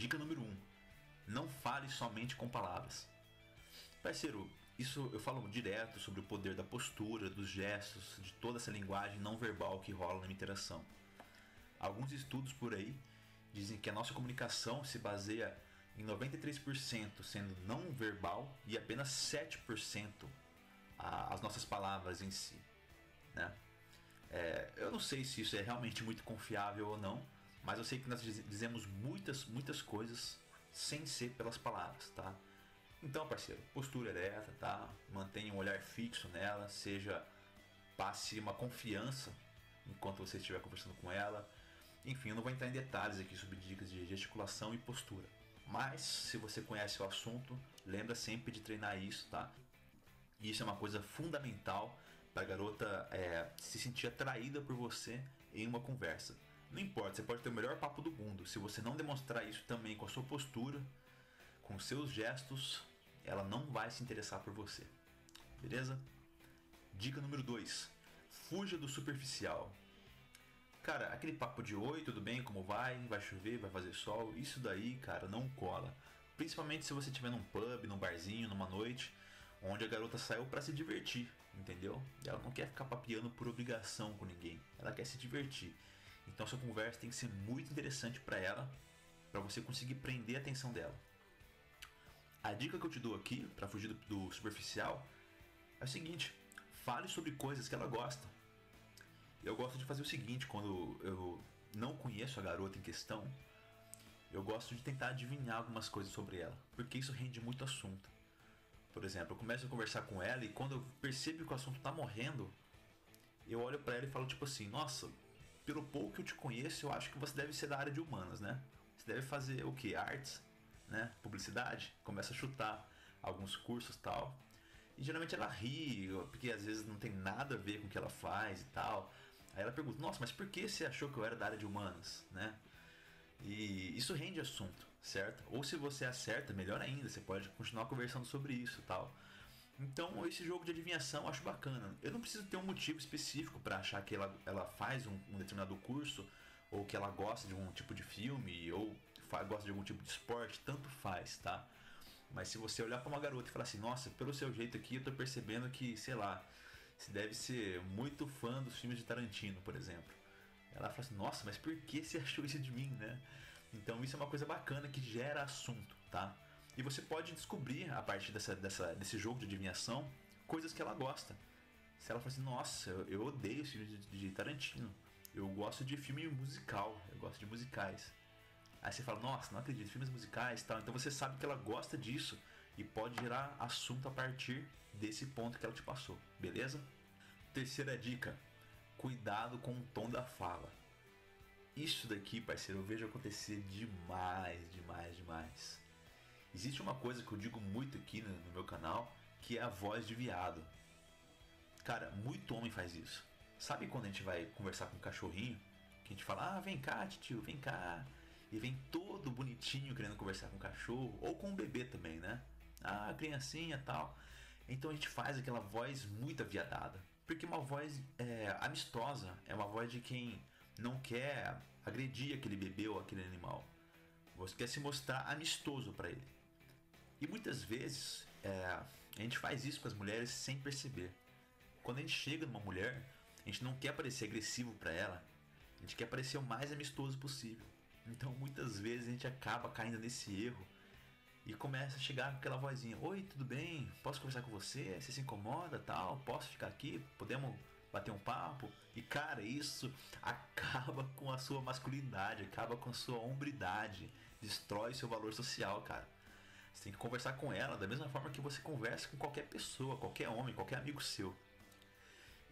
Dica número 1. Não fale somente com palavras. Parceiro, isso eu falo direto sobre o poder da postura, dos gestos, de toda essa linguagem não verbal que rola na interação. Alguns estudos por aí dizem que a nossa comunicação se baseia em 93% sendo não verbal e apenas 7% as nossas palavras em si, né? Eu não sei se isso é realmente muito confiável ou não, mas eu sei que nós dizemos muitas coisas sem ser pelas palavras, tá? Então, parceiro, postura ereta, tá? Mantenha um olhar fixo nela, passe uma confiança enquanto você estiver conversando com ela. Enfim, eu não vou entrar em detalhes aqui sobre dicas de gesticulação e postura. Mas, se você conhece o assunto, lembra sempre de treinar isso, tá? Isso é uma coisa fundamental para a garota se sentir atraída por você em uma conversa. Não importa, você pode ter o melhor papo do mundo. Se você não demonstrar isso também com a sua postura, com seus gestos, ela não vai se interessar por você. Beleza? Dica número 2. Fuja do superficial. Cara, aquele papo de oi, tudo bem, como vai? Vai chover, vai fazer sol? Isso daí, cara, não cola. Principalmente se você estiver num pub, num barzinho, numa noite, onde a garota saiu para se divertir, entendeu? Ela não quer ficar papeando por obrigação com ninguém. Ela quer se divertir. Então sua conversa tem que ser muito interessante para ela, para você conseguir prender a atenção dela. A dica que eu te dou aqui, para fugir do superficial, é o seguinte: fale sobre coisas que ela gosta. Eu gosto de fazer o seguinte, quando eu não conheço a garota em questão, eu gosto de tentar adivinhar algumas coisas sobre ela, porque isso rende muito assunto. Por exemplo, eu começo a conversar com ela e quando eu percebo que o assunto tá morrendo, eu olho pra ela e falo tipo assim: nossa, pelo pouco que eu te conheço, eu acho que você deve ser da área de humanas, né? Você deve fazer o que? Artes, né? Publicidade? Começa a chutar alguns cursos e tal. E geralmente ela ri, porque às vezes não tem nada a ver com o que ela faz e tal. Aí ela pergunta: nossa, mas por que você achou que eu era da área de humanas, né? E isso rende assunto, certo? Ou se você acerta, melhor ainda, você pode continuar conversando sobre isso e tal. Então esse jogo de adivinhação eu acho bacana. Eu não preciso ter um motivo específico para achar que ela faz um determinado curso, ou que ela gosta de um tipo de filme, ou gosta de algum tipo de esporte, tanto faz, tá? Mas se você olhar para uma garota e falar assim: nossa, pelo seu jeito aqui eu tô percebendo que, sei lá, você deve ser muito fã dos filmes de Tarantino, por exemplo. Ela fala assim: nossa, mas por que você achou isso de mim, né? Então isso é uma coisa bacana que gera assunto, tá? E você pode descobrir, a partir desse jogo de adivinhação, coisas que ela gosta. Se ela fala assim: nossa, eu odeio filmes de Tarantino, eu gosto de filme musical, eu gosto de musicais. Aí você fala: nossa, não acredito, filmes musicais e tal. Então você sabe que ela gosta disso e pode gerar assunto a partir desse ponto que ela te passou, beleza? Terceira dica: cuidado com o tom da fala. Isso daqui, parceiro, eu vejo acontecer demais. Existe uma coisa que eu digo muito aqui no meu canal, que é a voz de viado. Cara, muito homem faz isso. Sabe quando a gente vai conversar com um cachorrinho, que a gente fala: ah, vem cá, tio, vem cá. E vem todo bonitinho querendo conversar com o cachorro, ou com o bebê também, né? Ah, criancinha e tal. Então a gente faz aquela voz muito aviadada, porque é uma voz amistosa, é uma voz de quem não quer agredir aquele bebê ou aquele animal. Você quer se mostrar amistoso para ele. E muitas vezes a gente faz isso com as mulheres sem perceber. Quando a gente chega numa mulher, a gente não quer parecer agressivo para ela, a gente quer parecer o mais amistoso possível. Então muitas vezes a gente acaba caindo nesse erro e começa a chegar com aquela vozinha: oi, tudo bem? Posso conversar com você? Você se incomoda, tal? Posso ficar aqui? Podemos bater um papo? E cara, isso acaba com a sua masculinidade, acaba com a sua hombridade, destrói seu valor social, cara. Você tem que conversar com ela da mesma forma que você conversa com qualquer pessoa, qualquer homem, qualquer amigo seu.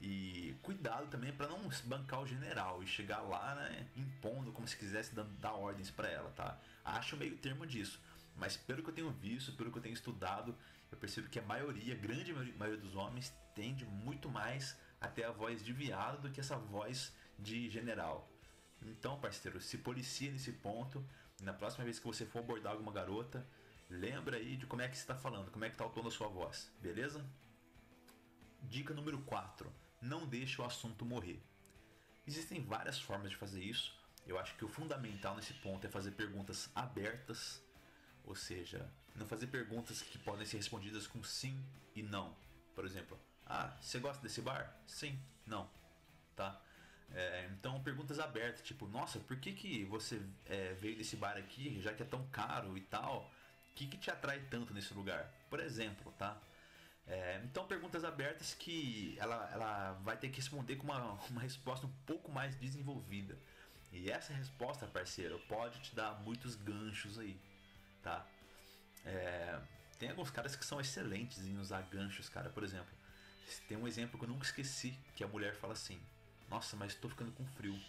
E cuidado também para não bancar o general e chegar lá, né, impondo como se quisesse dar ordens para ela, tá? Acho meio termo disso, mas pelo que eu tenho visto, pelo que eu tenho estudado, eu percebo que a grande maioria dos homens tende muito mais a ter a voz de viado do que essa voz de general. Então, parceiro, se policia nesse ponto. Na próxima vez que você for abordar alguma garota, lembra aí de como é que você está falando, como é que está o tom da sua voz, beleza? Dica número 4. Não deixe o assunto morrer. Existem várias formas de fazer isso. Eu acho que o fundamental nesse ponto é fazer perguntas abertas, ou seja, não fazer perguntas que podem ser respondidas com sim e não. Por exemplo, você gosta desse bar? Sim, não, tá? Então perguntas abertas, tipo, nossa, por que você veio desse bar aqui, já que é tão caro e tal? O que te atrai tanto nesse lugar? Por exemplo, tá? Então perguntas abertas que ela vai ter que responder com uma resposta um pouco mais desenvolvida. E essa resposta, parceiro, pode te dar muitos ganchos aí, tá? Tem alguns caras que são excelentes em usar ganchos, cara. Por exemplo, tem um exemplo que eu nunca esqueci, que a mulher fala assim: nossa, mas tô ficando com frio.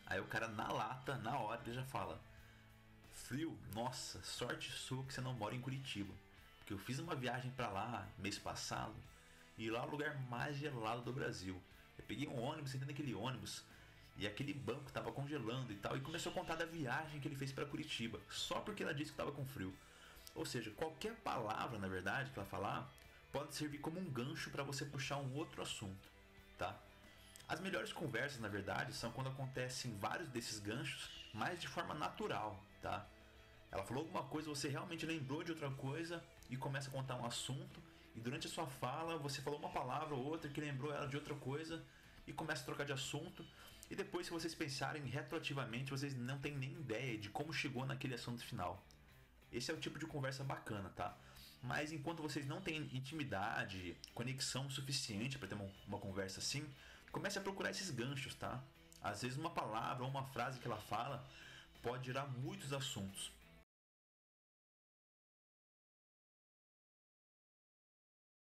Aí o cara na lata, na hora, ele já fala: frio? Nossa, sorte sua que você não mora em Curitiba. Porque eu fiz uma viagem pra lá mês passado e lá é o lugar mais gelado do Brasil. Eu peguei um ônibus, sentei naquele ônibus e aquele banco tava congelando e tal. E começou a contar da viagem que ele fez pra Curitiba, só porque ela disse que tava com frio. Ou seja, qualquer palavra, na verdade, que ela falar, pode servir como um gancho para você puxar um outro assunto, tá? As melhores conversas, na verdade, são quando acontecem vários desses ganchos, mas de forma natural, tá? Ela falou alguma coisa, você realmente lembrou de outra coisa e começa a contar um assunto, e durante a sua fala você falou uma palavra ou outra que lembrou ela de outra coisa e começa a trocar de assunto, e depois, se vocês pensarem retroativamente, vocês não têm nem ideia de como chegou naquele assunto final. Esse é o tipo de conversa bacana, tá? Mas enquanto vocês não têm intimidade, conexão suficiente para ter uma conversa assim, comece a procurar esses ganchos, tá? Às vezes uma palavra ou uma frase que ela fala pode gerar muitos assuntos.